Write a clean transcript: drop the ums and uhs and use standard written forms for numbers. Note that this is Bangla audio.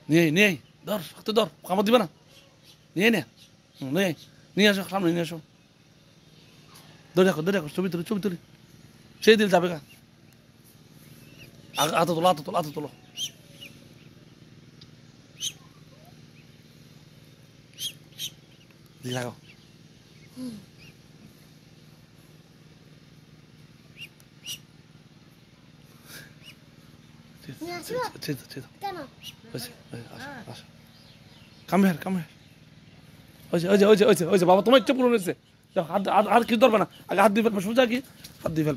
নিয়ে ধর হাতে ধর, কামড় দিবে না, নিয়ে নিয়ে আসো সামনে, নিয়ে আসো, ধরে রাখো ছবি তুলি সেই দিল যাবে কা, হাতে তোলো লাগাও। Come here. ওই যে বাবা তোমার ইচ্ছা পূরণ হয়েছে। আর কিছু ধরবে না, আগে হাত দিয়ে ফেলবা, সোজা কি হাত দিয়ে ফেলবা।